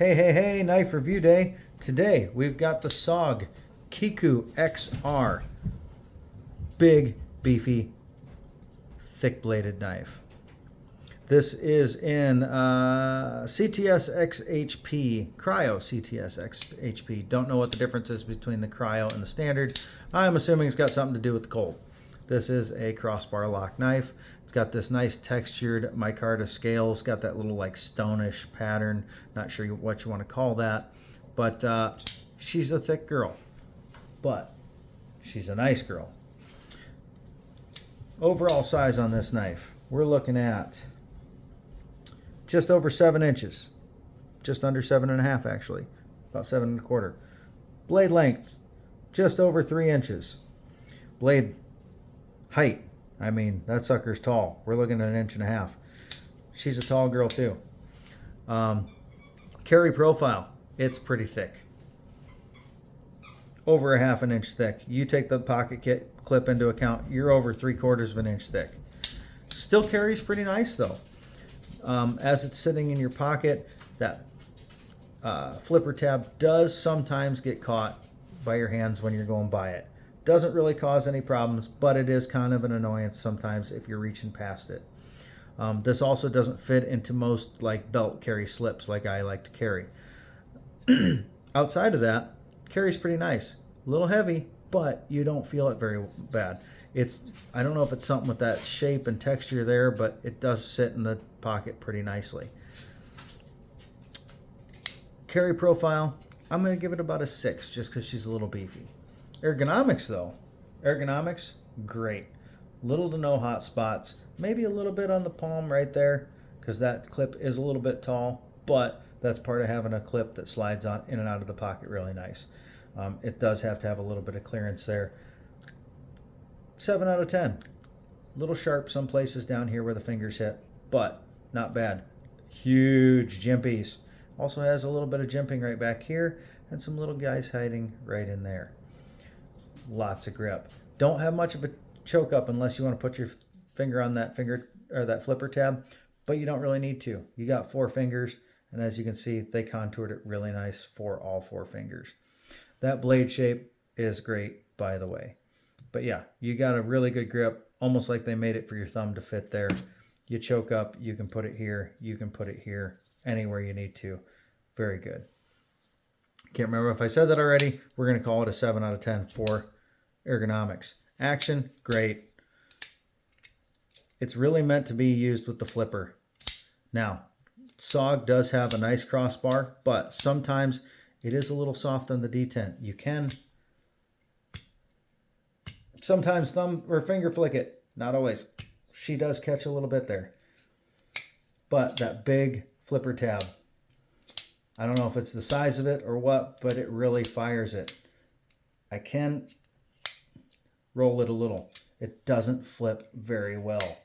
Hey, knife review day. Today we've got the SOG Kiku XR. Big, beefy, thick bladed knife. This is in CTS XHP, Cryo CTS XHP. Don't know what the difference is between the Cryo and the standard. I'm assuming it's got something to do with the cold. This is a crossbar lock knife. It's got this nice textured micarta scales. Got that little like stonish pattern. Not sure what you want to call that. But she's a thick girl. But she's a nice girl. Overall size on this knife, we're looking at just over 7 inches. Just under 7.5 actually. About 7.25. Blade length, just over 3 inches. Blade height, I mean, that sucker's tall. We're looking at 1.5 inches. She's a tall girl too. Carry profile, it's pretty thick. Over 1/2 inch thick. You take the pocket clip into account, you're over 3/4 inch thick. Still carries pretty nice though. As it's sitting in your pocket, that flipper tab does sometimes get caught by your hands when you're going by it. Doesn't really cause any problems, but it is kind of an annoyance sometimes if you're reaching past it. This also doesn't fit into most like belt carry slips like I like to carry. Outside of that, carries pretty nice. A little heavy, but you don't feel it very bad. I don't know if it's something with that shape and texture there, but it does sit in the pocket pretty nicely. Carry profile, I'm going to give it about a 6 just because she's a little beefy. Ergonomics though, great. Little to no hot spots, maybe a little bit on the palm right there because that clip is a little bit tall, but that's part of having a clip that slides on in and out of the pocket really nice. It does have to have a little bit of clearance there. 7 out of 10. A little sharp some places down here where the fingers hit, but not bad. Huge jimpies. Also has a little bit of jimping right back here and some little guys hiding right in there. Lots of grip. Don't have much of a choke up unless you want to put your finger on that that flipper tab, but you don't really need to. You got 4 fingers, and as you can see, they contoured it really nice for all 4 fingers. That blade shape is great, by the way. But yeah, you got a really good grip, almost like they made it for your thumb to fit there. You choke up, you can put it here, you can put it here, anywhere you need to. Very good. Can't remember if I said that already. We're going to call it a 7 out of 10 for ergonomics. Action, great. It's really meant to be used with the flipper. Now, SOG does have a nice crossbar, but sometimes it is a little soft on the detent. You can sometimes thumb or finger flick it. Not always. She does catch a little bit there. But that big flipper tab, I don't know if it's the size of it or what, but it really fires it. I can roll it a little. It doesn't flip very well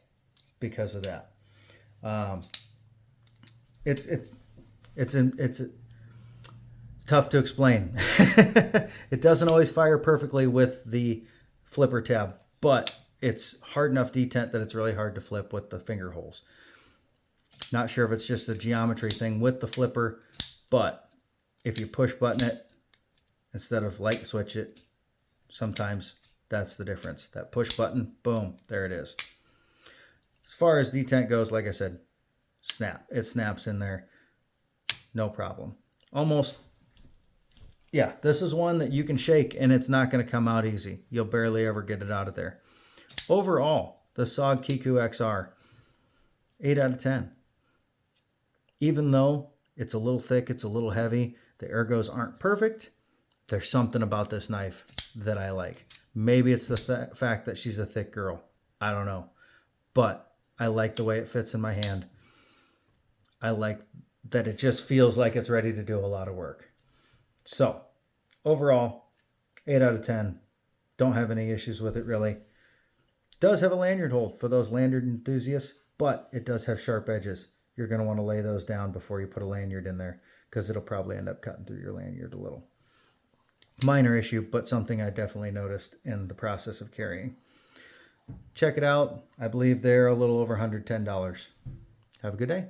because of that. It's tough to explain. It doesn't always fire perfectly with the flipper tab, but it's hard enough detent that it's really hard to flip with the finger holes. Not sure if it's just a geometry thing with the flipper, but if you push button it instead of light switch it, sometimes that's the difference. That push button, boom, there it is. As far as detent goes, like I said, it snaps in there, no problem. Almost, yeah, this is one that you can shake and it's not going to come out easy. You'll barely ever get it out of there. Overall, the SOG Kiku XR, 8 out of 10. Even though it's a little thick, it's a little heavy, the ergos aren't perfect, there's something about this knife that I like. Maybe it's the fact that she's a thick girl. I don't know. But I like the way it fits in my hand. I like that it just feels like it's ready to do a lot of work. So, overall, 8 out of 10. Don't have any issues with it really. Does have a lanyard hold for those lanyard enthusiasts, but it does have sharp edges. You're going to want to lay those down before you put a lanyard in there because it'll probably end up cutting through your lanyard a little. Minor issue, but something I definitely noticed in the process of carrying. Check it out. I believe they're a little over $110. Have a good day.